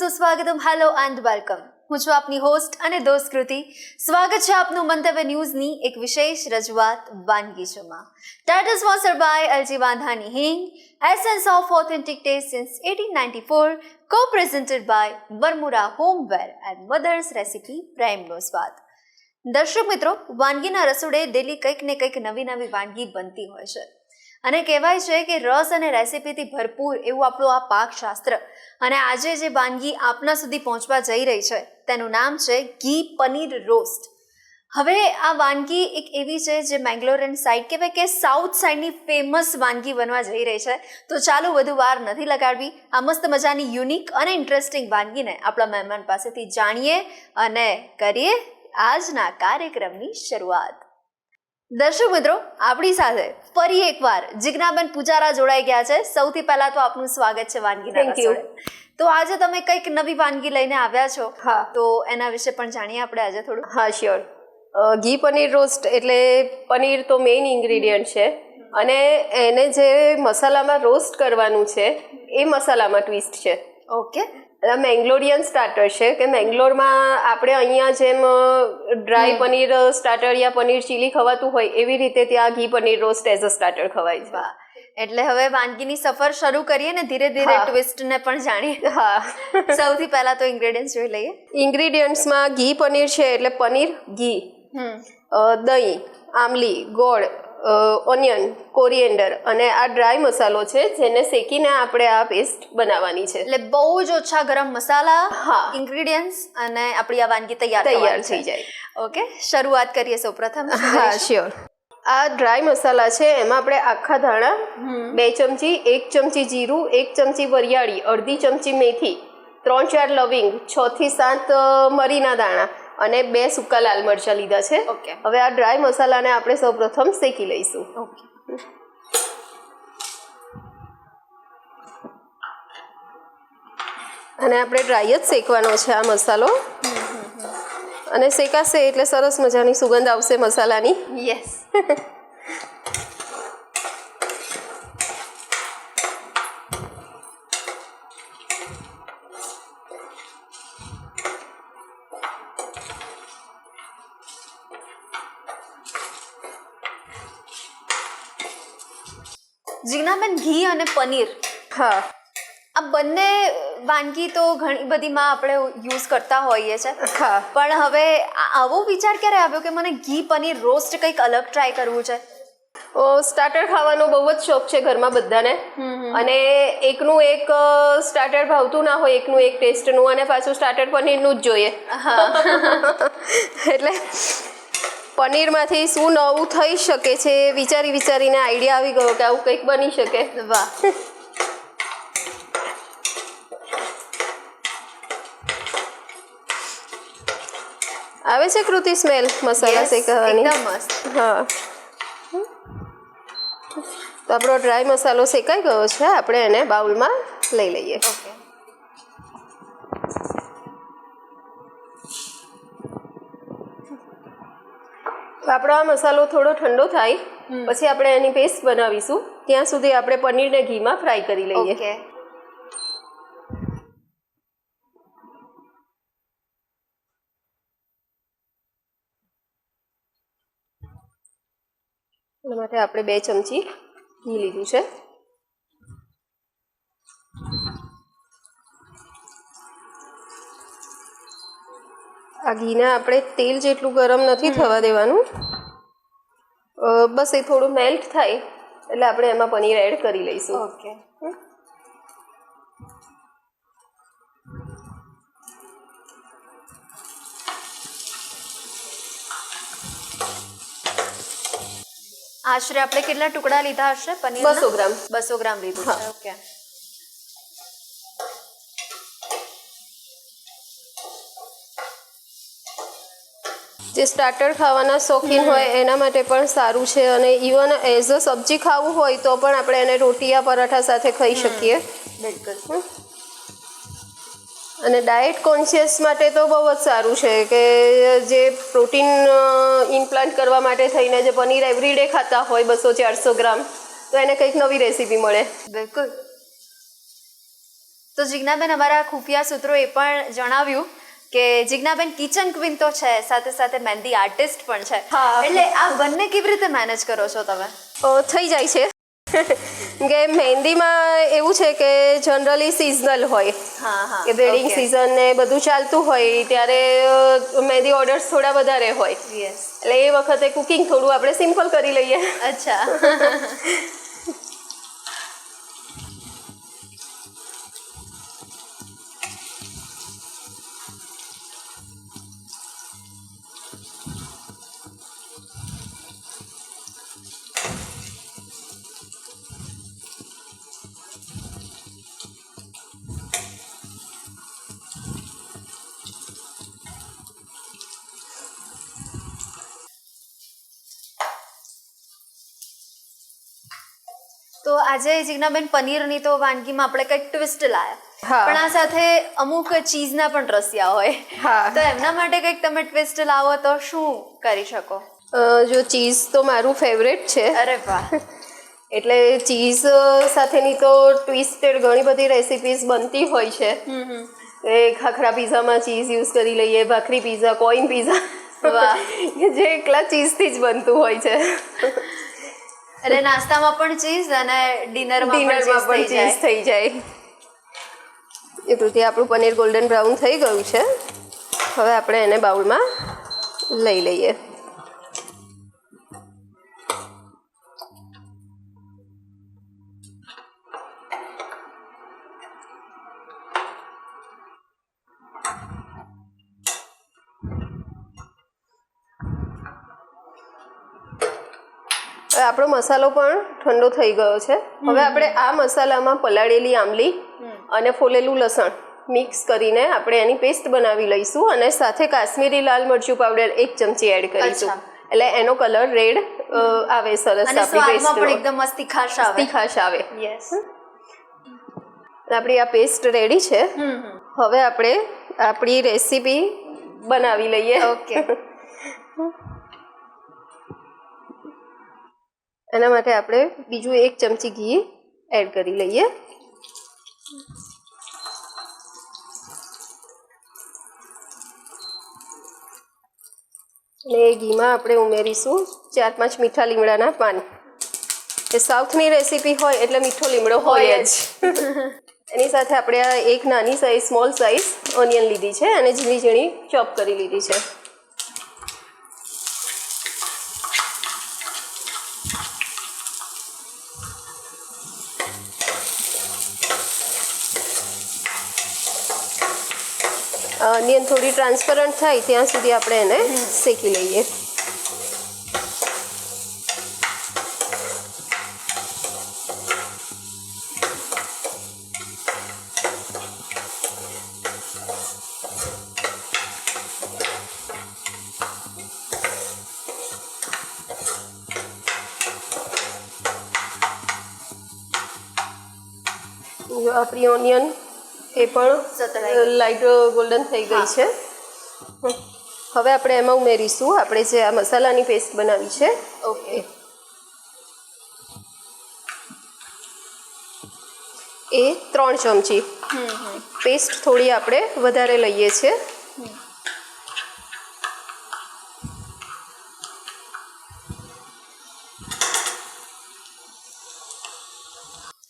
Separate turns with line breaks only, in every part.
સુસ્વાગતમ hello and welcome. હું છું આપની હોસ્ટ અને દોસ્ત કૃતિ. સ્વાગત છે આપનું મંતવ્ય ન્યૂઝની એક વિશેષ રજૂઆત વાનગી શોમાં. That is sponsored by LG વાંધાની હિંગ, essence of authentic taste since 1894, co-presented by Varmora homeware and mother's recipe પ્રેમનો સ્વાદ. દર્શક મિત્રો, વાનગીના રસોડે ડેલી કંઈક ને કંઈક નવી નવી વાનગી બનતી હોય છે અને કહેવાય છે કે રસ અને રેસિપીથી ભરપૂર એવું આપણું આ પાકશાસ્ત્ર. અને આજે જે વાનગી આપના સુધી પહોંચવા જઈ રહી છે તેનું નામ છે ઘી પનીર રોસ્ટ. હવે આ વાનગી એક એવી છે જે મેંગ્લોરિયન સાઈડ કહેવાય કે સાઉથ સાઈડની ફેમસ વાનગી બનવા જઈ રહી છે. તો ચાલો વધુ વાર નથી લગાડવી, આ મસ્ત મજાની યુનિક અને ઇન્ટરેસ્ટિંગ વાનગીને આપણા મહેમાન પાસેથી જાણીએ અને કરીએ આજના કાર્યક્રમની શરૂઆત. દર્શક મિત્રો, આપણી સાથે ફરી એકવાર જિજ્ઞાબેન પૂજારા જોડાઈ ગયા છે. સૌથી પહેલા તો આપનું સ્વાગત છે વાનગીના રસોડે. તો આજે તમે કંઈક નવી વાનગી લઈને આવ્યા છો,
હા,
તો એના વિશે પણ જાણીએ આપણે આજે થોડું.
હા શ્યોર. ઘી પનીર રોસ્ટ એટલે પનીર તો મેઇન ઇન્ગ્રીડિયન્ટ છે અને એને જે મસાલામાં રોસ્ટ કરવાનું છે એ મસાલામાં ટ્વિસ્ટ છે.
ઓકે,
મેંગ્લોરિયન સ્ટાર્ટર છે કે મેંગ્લોરમાં આપણે અહીંયા જેમ ડ્રાય પનીર સ્ટાર્ટર યા પનીર ચીલી ખવાતું હોય એવી રીતે ત્યાં ઘી paneer roast as a starter ખવાય છે.
વાહ, એટલે હવે વાનગીની સફર શરૂ કરીએ ને ધીરે ધીરે ટ્વિસ્ટને પણ જાણીએ.
હા,
સૌથી પહેલા તો ઇન્ગ્રેડિયન્ટ્સ જોઈ લઈએ.
ઇન્ગ્રીડિયન્ટ્સમાં ઘી પનીર છે એટલે પનીર, ઘી, દહીં, આમલી, ગોળ, ઓનિયન, કોરિએન્ડર અને આ ડ્રાય મસાલો છે જેને શેકીને આપણે આ પેસ્ટ બનાવવાની છે.
એટલે બહુ જ ઓછા ગરમ મસાલા,
હા,
ઇન્ગ્રેડિયન્ટ્સ અને આપણી આ વાનગી તૈયાર
થઈ જાય.
ઓકે, શરૂઆત કરીએ સૌપ્રથમ.
હા શ્યોર. આ ડ્રાય મસાલા છે એમાં આપણે આખા ધાણા 2 ચમચી, 1 ચમચી જીરું, 1 ચમચી વરિયાળી, અડધી ચમચી મેથી, 3-4 લવિંગ, 6 થી 7 મરીના દાણા અને 2 સૂકા લાલ મરચાં લીધા છે.
ઓકે,
હવે આ ડ્રાય મસાલાને આપણે સૌપ્રથમ શેકી લઈશું.
ઓકે.
અને આપણે ડ્રાય જ શેકવાનો છે આ મસાલો અને શેકાશે એટલે સરસ મજાની સુગંધ આવશે મસાલાની.
યસ. જીજ્ઞાબેન, ઘી અને પનીર,
હા,
આ બંને વાનગી તો ઘણી બધીમાં આપણે યુઝ કરતા હોઈએ છીએ.
હા.
પણ હવે આવો વિચાર ક્યારે આવ્યો કે મને ઘી પનીર રોસ્ટ કંઈક અલગ ટ્રાય કરવું છે?
સ્ટાર્ટર ખાવાનો બહુ જ શોખ છે ઘરમાં બધાને અને એકનું એક સ્ટાર્ટર ભાવતું ના હોય, એકનું એક ટેસ્ટનું અને પાછું સ્ટાર્ટર પનીરનું જ જોઈએ. એટલે પનીરમાંથી શું નવું થઈ શકે છે વિચારીને આઈડિયા આવી ગયો કે આવું કંઈક બની શકે.
વાહ.
આવે છે કૃતિ સ્મેલ મસાલા શેકવાની?
એકદમ મસ્ત.
હા, તો આપણો ડ્રાય મસાલો શેકાઈ ગયો છે. આપણે એને બાઉલમાં લઈ લઈએ.
ઓકે.
આપણો આ મસાલો થોડો ઠંડો થાય પછી આપણે એની પેસ્ટ બનાવીશું. ત્યાં સુધી આપણે પનીરને ઘીમાં ફ્રાય કરી લઈએ.
ઓકે.
એના માટે આપણે 2 ચમચી ઘી લીધું છે. આ ઘીને આપણે તેલ જેટલું ગરમ નથી થવા દેવાનું, બસ એ થોડું મેલ્ટ થાય એટલે આપણે એમાં પનીર એડ કરી લઈશું.
ઓકે. આશરે આપણે કેટલા ટુકડા લીધા હશે પનીર?
200 ગ્રામ.
200 ગ્રામ લીધું છે. ઓકે.
જે સ્ટાર્ટર ખાવાના શોખીન હોય એના માટે પણ સારું છે અને ઇવન એઝ અ સબ્જી ખાવું હોય તો પણ આપણે એને રોટી યા પરાઠા સાથે ખાઈ શકીએ.
બિલકુલ.
અને ડાયટ કોન્શિયસ માટે તો બહુ જ સારું છે કે જે પ્રોટીન ઇમ્પ્લાન્ટ કરવા માટે થઈને જે પનીર એવરીડે ખાતા હોય 200-400 ગ્રામ, તો એને કંઈક નવી રેસીપી મળે.
બિલકુલ. તો જીજ્ઞાબેન અમારા ખુફિયા સૂત્રો એ પણ જણાવ્યું કે જીજ્ઞાબેન કિચન ક્વીન તો છે, સાથે સાથે મહેંદી આર્ટિસ્ટ પણ છે. એટલે આ બંને કેવી રીતે મેનેજ કરો છો તમે?
થઈ જાય છે કે મહેંદીમાં એવું છે કે જનરલી સિઝનલ હોય કે વેડિંગ સિઝન ને બધું ચાલતું હોય ત્યારે મહેંદી ઓર્ડર્સ થોડા વધારે હોય, એટલે એ વખતે કુકિંગ થોડું આપણે સિમ્પલ કરી લઈએ.
અચ્છા. તો આજે જીજ્ઞાબેન પનીરની તો વાનગીમાં આપણે કંઈક ટ્વિસ્ટ લાયા, પણ આ સાથે અમુક ચીઝના પણ રસિયા હોય, તો એમના માટે કંઈક તમે ટ્વિસ્ટ લાવો તો શું કરી શકો?
જો ચીઝ તો મારું ફેવરેટ છે.
અરે વાહ.
એટલે ચીઝ સાથેની તો ટ્વિસ્ટેડ ઘણી બધી રેસિપીઝ બનતી હોય છે. એ ખાખરા પીઝામાં ચીઝ યુઝ કરી લઈએ, ભાખરી પીઝા, કોઈન પીઝા, જે એકલા ચીઝથી જ બનતું હોય છે.
એટલે નાસ્તામાં પણ ચીઝ અને ડિનરમાં પણ ચીઝ
થઈ જાય. એ રીતે આપણું પનીર ગોલ્ડન બ્રાઉન થઈ ગયું છે. હવે આપણે એને બાઉલમાં લઈ લઈએ. આપણો મસાલો પણ ઠંડો થઈ ગયો છે. હવે આપણે આ મસાલામાં પલાળેલી આંબલી અને ફોલેલું લસણ મિક્સ કરીને આપણે એની પેસ્ટ બનાવી લઈશું અને સાથે કાશ્મીરી લાલ મરચું પાવડર 1 ચમચી એડ કરીશું, એટલે એનો કલર રેડ આવે સરસ.
આપણી પેસ્ટ પણ એકદમ મસ્ત તીખાશ આવે.
યસ. આપણી આ પેસ્ટ રેડી છે. હવે આપણે આપણી રેસીપી બનાવી લઈએ.
ઓકે.
એના માટે આપણે બીજું 1 ચમચી ઘી એડ કરી લઈએ. અને એ ઘીમાં આપણે ઉમેરીશું 4-5 મીઠા લીમડાના પાન. એ સાઉથની રેસીપી હોય એટલે મીઠો લીમડો હોય જ. એની સાથે આપણે આ એક નાની સાઈઝ સ્મોલ સાઈઝ ઓનિયન લીધી છે અને ઝીણી ઝીણી ચોપ કરી લીધી છે. ઓનિયન થોડી ટ્રાન્સપરન્ટ થાય ત્યાં સુધી આપણે એને શેકી લઈએ. આપણી ઓનિયન એ પણ લાઇટ ગોલ્ડન થઈ ગઈ છે. હવે આપણે એમાં ઉમેરીશું આપણે જે આ મસાલાની પેસ્ટ બનાવી છે.
ઓકે.
એ 3 ચમચી. પેસ્ટ થોડી આપણે વધારે લઈએ છીએ.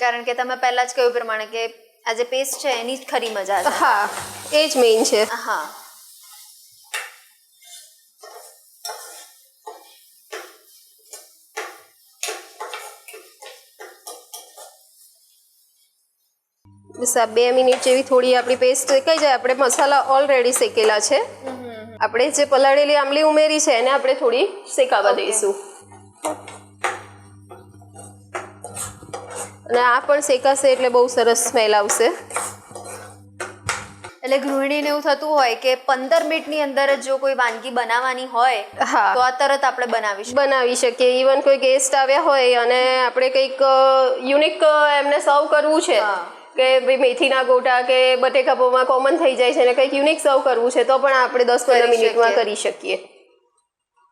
કારણ કે તમે પહેલા જ કહ્યું પ્રમાણે કે આ જે પેસ્ટ છે એની જ ખરી મજા છે.
હા, એ જ મેઇન છે.
હા.
બસ આ 2 મિનિટ જેવી થોડી આપણી પેસ્ટ શેકાઈ જાય. આપણે મસાલા ઓલરેડી શેકેલા છે. આપણે જે પલાળેલી આંબલી ઉમેરી છે એને આપણે થોડી શેકાવા દઈશું. અને આ પણ શેકાશે એટલે બહુ સરસ સ્મેલ આવશે.
એટલે ગૃહિણીને એવું થતું હોય કે 15 મિનિટની અંદર જ જો કોઈ વાનગી બનાવવાની હોય તો આ તરત આપણે બનાવી
શકીએ. ઇવન કોઈ ગેસ્ટ આવ્યા હોય અને આપણે કંઈક યુનિક એમને સર્વ કરવું છે કે ભાઈ મેથીના ગોટા કે બટેકા પૌવા કોમન થઈ જાય છે અને કંઈક યુનિક સર્વ કરવું છે તો પણ આપણે 10-15 મિનિટમાં કરી શકીએ.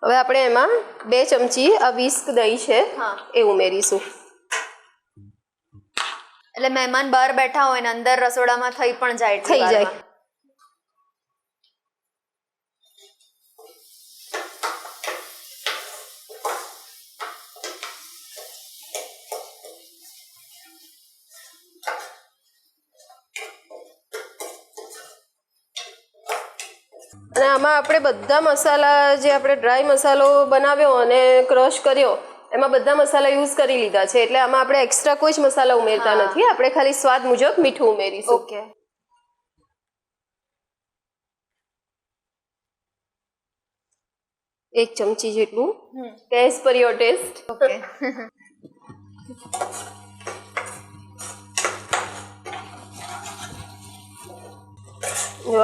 હવે આપણે એમાં 2 ચમચી આ વિસ્ક દહીં છે એ ઉમેરીશું.
એટલે મહેમાન બહાર બેઠા હોય ને અંદર રસોડામાં થઈ પણ જાય એટલી
થઈ જાય.
વારમાં.
અને આમાં આપણે બધા મસાલા જે આપણે ડ્રાય મસાલો બનાવ્યો અને ક્રશ કર્યો એમાં બધા મસાલા યુઝ કરી લીધા છે, એટલે આમાં આપણે એક્સ્ટ્રા કોઈ જ મસાલા ઉમેરતા
હા.
નથી. આપણે ખાલી સ્વાદ મુજબ મીઠું ઉમેરીશું.
ઓકે.
1 ચમચી જેટલું, as per your test.
Okay.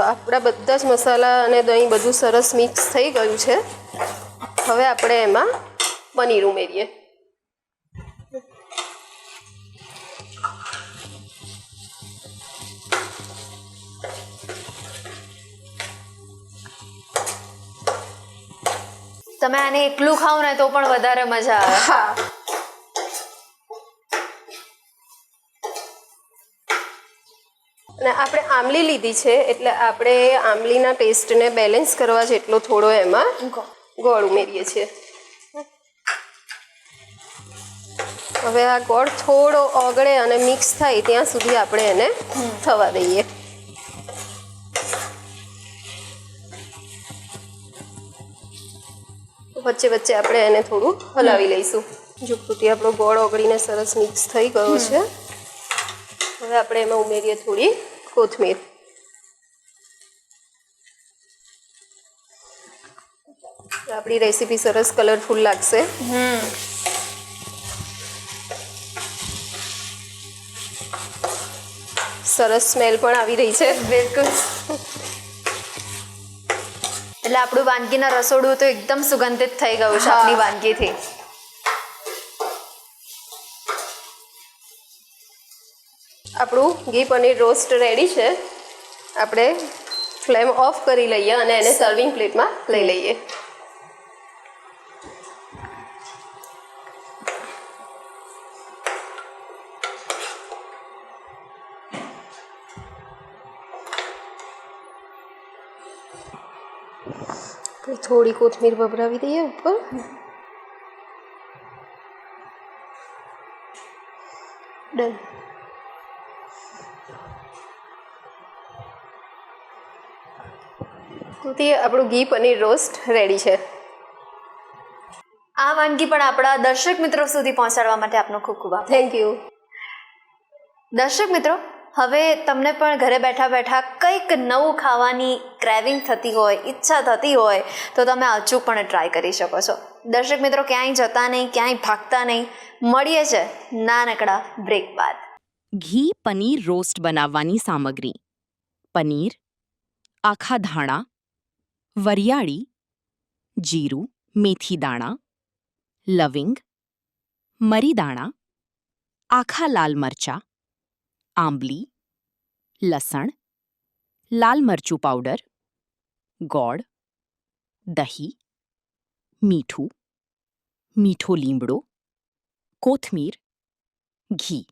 આપણા બધા જ મસાલા અને દહીં બધું સરસ મિક્સ થઈ ગયું છે. હવે આપણે એમાં પનીર ઉમેરીએ.
તમે આને એકલું ખાવ ને તો પણ વધારે મજા આવે.
હા, અને આપણે આમલી લીધી છે એટલે આપણે આમલીના ટેસ્ટને બેલેન્સ કરવા જેટલો થોડો એમાં ગોળ ઉમેરીએ છીએ. હવે આ ગોળ થોડો ઓગળે અને મિક્સ થાય ત્યાં સુધી આપણે એને થવા દઈએ. વચ્ચે વચ્ચે આપણે એને થોડું હલાવી લઈશું. જો સુધી આપણો ગોળ ઓગળીને સરસ મિક્સ થઈ ગયો છે. હવે આપણે એમાં ઉમેરીએ થોડી કોથમીર. આપણી રેસીપી સરસ કલરફુલ લાગશે. સરસ સ્મેલ પણ આવી રહી છે.
બિલકુલ. એટલે આપણું વાનગીના રસોડું તો એકદમ સુગંધિત થઈ ગયું છે
હા.
આપણી વાનગીથી.
આપણું ઘી પનીર રોસ્ટ રેડી છે. આપણે ફ્લેમ ઓફ કરી લઈએ અને એને સર્વિંગ પ્લેટમાં લઈ લઈએ. થોડી કોથમીર ભભરાવી દઈએ ઉપર. ડન. આપણું ઘી પનીર રોસ્ટ રેડી છે.
આ વાનગી પણ આપણા દર્શક મિત્રો સુધી પહોંચાડવા માટે આપનો ખૂબ ખૂબ આભાર.
Thank you.
દર્શક મિત્રો, હવે તમને પણ ઘરે બેઠા બેઠા કંઈક નવું ખાવાની ક્રેવિંગ થતી હોય, ઈચ્છા થતી હોય તો તમે અચૂકપણે ટ્રાય કરી શકો છો. દર્શક મિત્રો, ક્યાંય જતા નહીં, ક્યાંય ભાગતા નહીં, મળીએ છે નાનકડા બ્રેક બાદ.
ઘી પનીર રોસ્ટ બનાવવાની સામગ્રી: પનીર, આખા ધાણા, વરિયાળી, જીરું, મેથી દાણા, લવિંગ, મરી દાણા, આખા લાલ મરચાં, આંબલી, લસણ, લાલ મરચું પાવડર, ગોળ, દહીં, મીઠું, મીઠો લીમડો, કોથમીર, ઘી.